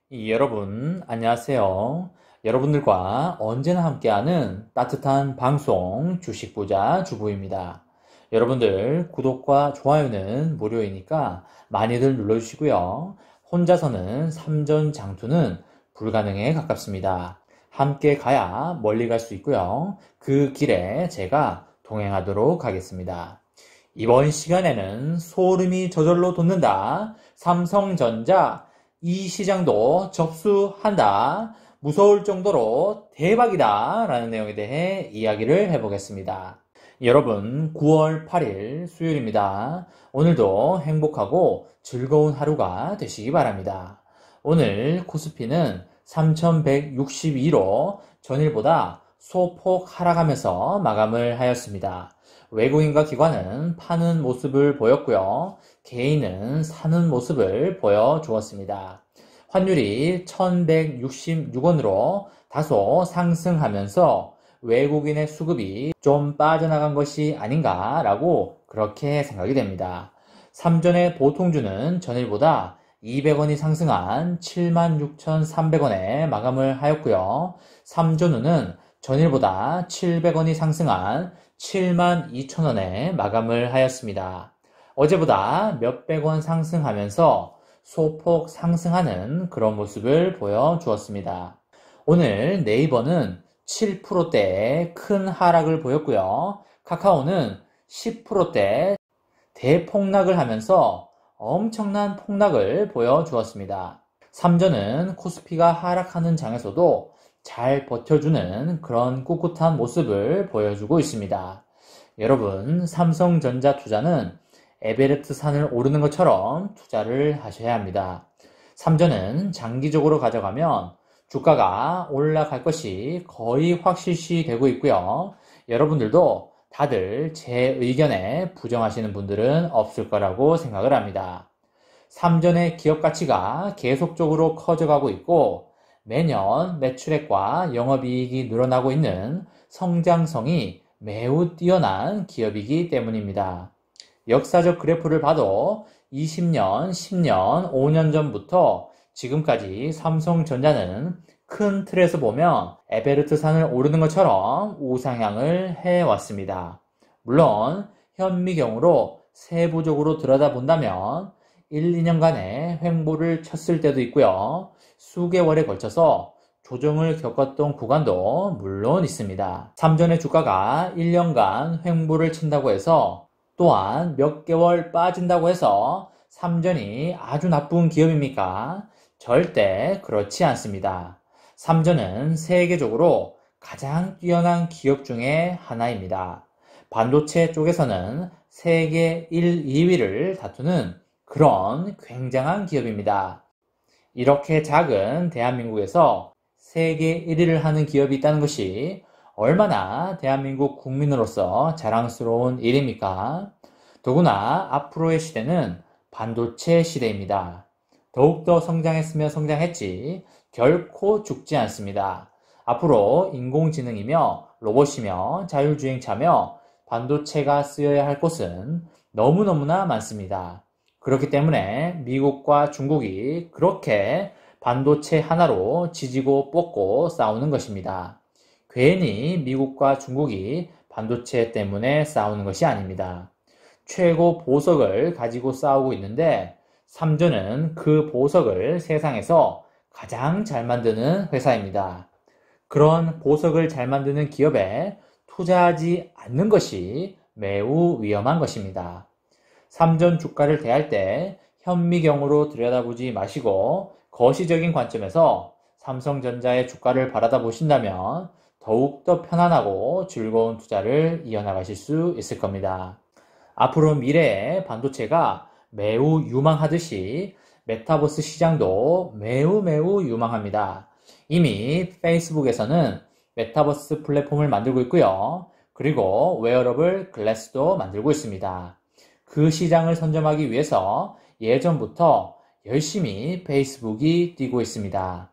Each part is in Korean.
여러분, 안녕하세요. 여러분들과 언제나 함께하는 따뜻한 방송 주식부자 주부입니다. 여러분들 구독과 좋아요는 무료이니까 많이들 눌러주시고요. 혼자서는 삼전장투는 불가능에 가깝습니다. 함께 가야 멀리 갈 수 있고요. 그 길에 제가 동행하도록 하겠습니다. 이번 시간에는 소름이 저절로 돋는다. 삼성전자 이 시장도 접수한다. 무서울 정도로 대박이다. 라는 내용에 대해 이야기를 해보겠습니다. 여러분, 9월 8일 수요일입니다. 오늘도 행복하고 즐거운 하루가 되시기 바랍니다. 오늘 코스피는 3162로 전일보다 소폭 하락하면서 마감을 하였습니다. 외국인과 기관은 파는 모습을 보였고요. 개인은 사는 모습을 보여주었습니다. 환율이 1166원으로 다소 상승하면서 외국인의 수급이 좀 빠져나간 것이 아닌가라고 그렇게 생각이 됩니다. 삼전의 보통주는 전일보다 200원이 상승한 76,300원에 마감을 하였고요. 삼전우는 전일보다 700원이 상승한 72,000원에 마감을 하였습니다. 어제보다 몇백원 상승하면서 소폭 상승하는 그런 모습을 보여주었습니다. 오늘 네이버는 7%대의 큰 하락을 보였고요. 카카오는 10%대 대폭락을 하면서 엄청난 폭락을 보여주었습니다. 삼전은 코스피가 하락하는 장에서도 잘 버텨주는 그런 꿋꿋한 모습을 보여주고 있습니다. 여러분, 삼성전자 투자는 에베레스트 산을 오르는 것처럼 투자를 하셔야 합니다. 삼전은 장기적으로 가져가면 주가가 올라갈 것이 거의 확실시 되고 있고요. 여러분들도 다들 제 의견에 부정하시는 분들은 없을 거라고 생각을 합니다. 삼전의 기업 가치가 계속적으로 커져가고 있고 매년 매출액과 영업이익이 늘어나고 있는 성장성이 매우 뛰어난 기업이기 때문입니다. 역사적 그래프를 봐도 20년, 10년, 5년 전부터 지금까지 삼성전자는 큰 틀에서 보면 에베레스트 산을 오르는 것처럼 우상향을 해왔습니다. 물론 현미경으로 세부적으로 들여다본다면 1, 2년간의 횡보를 쳤을 때도 있고요. 수개월에 걸쳐서 조정을 겪었던 구간도 물론 있습니다. 삼전의 주가가 1년간 횡보를 친다고 해서 또한 몇 개월 빠진다고 해서 삼전이 아주 나쁜 기업입니까? 절대 그렇지 않습니다. 삼전은 세계적으로 가장 뛰어난 기업 중에 하나입니다. 반도체 쪽에서는 세계 1, 2위를 다투는 그런 굉장한 기업입니다. 이렇게 작은 대한민국에서 세계 1위를 하는 기업이 있다는 것이 얼마나 대한민국 국민으로서 자랑스러운 일입니까? 더구나 앞으로의 시대는 반도체 시대입니다. 더욱더 성장했으면 성장했지 결코 죽지 않습니다. 앞으로 인공지능이며 로봇이며 자율주행차며 반도체가 쓰여야 할 곳은 너무너무나 많습니다. 그렇기 때문에 미국과 중국이 그렇게 반도체 하나로 지지고 뻗고 싸우는 것입니다. 괜히 미국과 중국이 반도체 때문에 싸우는 것이 아닙니다. 최고 보석을 가지고 싸우고 있는데 삼전은 그 보석을 세상에서 가장 잘 만드는 회사입니다. 그런 보석을 잘 만드는 기업에 투자하지 않는 것이 매우 위험한 것입니다. 삼전 주가를 대할 때 현미경으로 들여다보지 마시고 거시적인 관점에서 삼성전자의 주가를 바라다 보신다면 더욱더 편안하고 즐거운 투자를 이어나가실 수 있을 겁니다. 앞으로 미래의 반도체가 매우 유망하듯이 메타버스 시장도 매우 유망합니다. 이미 페이스북에서는 메타버스 플랫폼을 만들고 있고요. 그리고 웨어러블 글래스도 만들고 있습니다. 그 시장을 선점하기 위해서 예전부터 열심히 페이스북이 뛰고 있습니다.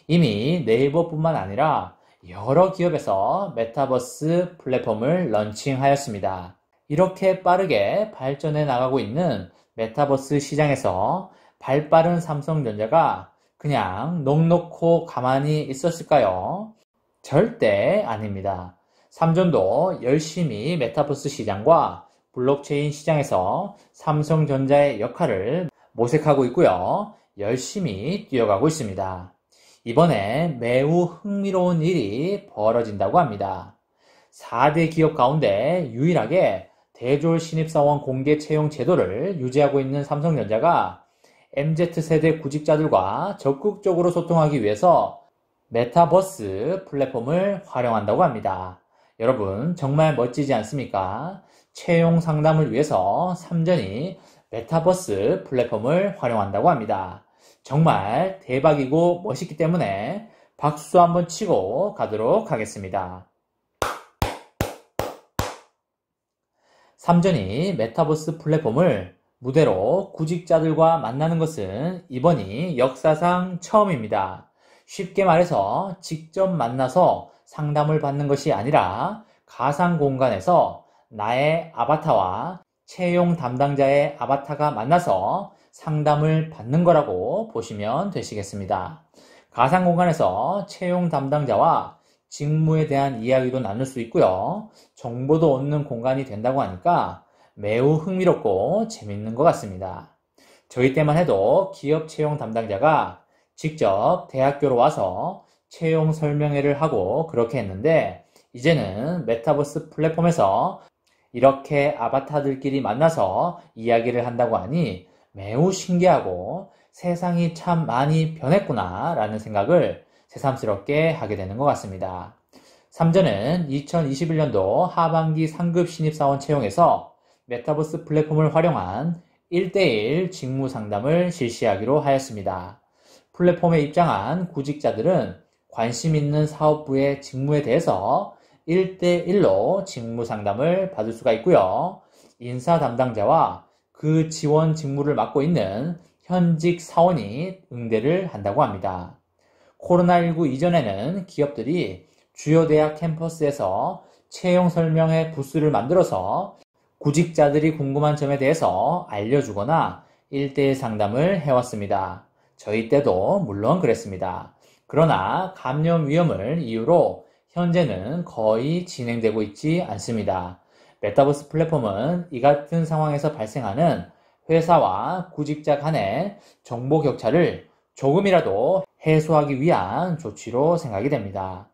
이미 네이버뿐만 아니라 여러 기업에서 메타버스 플랫폼을 런칭하였습니다. 이렇게 빠르게 발전해 나가고 있는 메타버스 시장에서 발빠른 삼성전자가 그냥 넋 놓고 가만히 있었을까요? 절대 아닙니다. 삼전도 열심히 메타버스 시장과 블록체인 시장에서 삼성전자의 역할을 모색하고 있고요. 열심히 뛰어가고 있습니다. 이번에 매우 흥미로운 일이 벌어진다고 합니다. 4대 기업 가운데 유일하게 대졸 신입사원 공개 채용 제도를 유지하고 있는 삼성전자가 MZ세대 구직자들과 적극적으로 소통하기 위해서 메타버스 플랫폼을 활용한다고 합니다. 여러분, 정말 멋지지 않습니까? 채용 상담을 위해서 삼전이 메타버스 플랫폼을 활용한다고 합니다. 정말 대박이고 멋있기 때문에 박수 한번 치고 가도록 하겠습니다. 삼전이 메타버스 플랫폼을 무대로 구직자들과 만나는 것은 이번이 역사상 처음입니다. 쉽게 말해서 직접 만나서 상담을 받는 것이 아니라 가상 공간에서 나의 아바타와 채용 담당자의 아바타가 만나서 상담을 받는 거라고 보시면 되시겠습니다. 가상 공간에서 채용 담당자와 직무에 대한 이야기도 나눌 수 있고요. 정보도 얻는 공간이 된다고 하니까 매우 흥미롭고 재밌는 것 같습니다. 저희 때만 해도 기업 채용 담당자가 직접 대학교로 와서 채용 설명회를 하고 그렇게 했는데 이제는 메타버스 플랫폼에서 이렇게 아바타들끼리 만나서 이야기를 한다고 하니 매우 신기하고 세상이 참 많이 변했구나 라는 생각을 새삼스럽게 하게 되는 것 같습니다. 삼전은 2021년도 하반기 상급 신입사원 채용에서 메타버스 플랫폼을 활용한 1대1 직무 상담을 실시하기로 하였습니다. 플랫폼에 입장한 구직자들은 관심 있는 사업부의 직무에 대해서 1대1로 직무 상담을 받을 수가 있고요. 인사 담당자와 그 지원 직무를 맡고 있는 현직 사원이 응대를 한다고 합니다. 코로나19 이전에는 기업들이 주요 대학 캠퍼스에서 채용 설명회 부스를 만들어서 구직자들이 궁금한 점에 대해서 알려주거나 1대1 상담을 해왔습니다. 저희 때도 물론 그랬습니다. 그러나 감염 위험을 이유로 현재는 거의 진행되고 있지 않습니다. 메타버스 플랫폼은 이 같은 상황에서 발생하는 회사와 구직자 간의 정보 격차를 조금이라도 해소하기 위한 조치로 생각이 됩니다.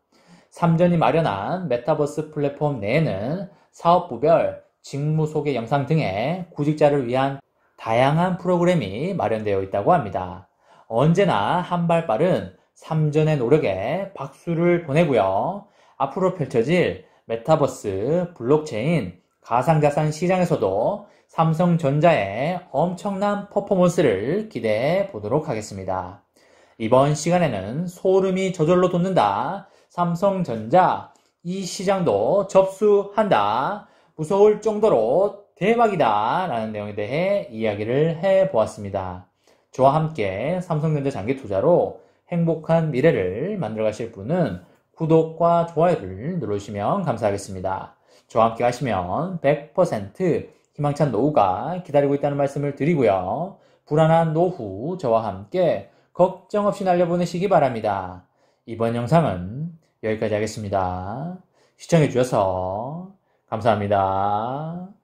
삼전이 마련한 메타버스 플랫폼 내에는 사업부별 직무 소개 영상 등의 구직자를 위한 다양한 프로그램이 마련되어 있다고 합니다. 언제나 한 발 빠른 삼전의 노력에 박수를 보내고요. 앞으로 펼쳐질 메타버스, 블록체인, 가상자산 시장에서도 삼성전자의 엄청난 퍼포먼스를 기대해 보도록 하겠습니다. 이번 시간에는 소름이 저절로 돋는다. 삼성전자 이 시장도 접수한다. 무서울 정도로 대박이다. 라는 내용에 대해 이야기를 해보았습니다. 저와 함께 삼성전자 장기 투자로 행복한 미래를 만들어 가실 분은 구독과 좋아요를 누르시면 감사하겠습니다. 저와 함께 하시면 100% 희망찬 노후가 기다리고 있다는 말씀을 드리고요. 불안한 노후 저와 함께 걱정 없이 날려보내시기 바랍니다. 이번 영상은 여기까지 하겠습니다. 시청해주셔서 감사합니다.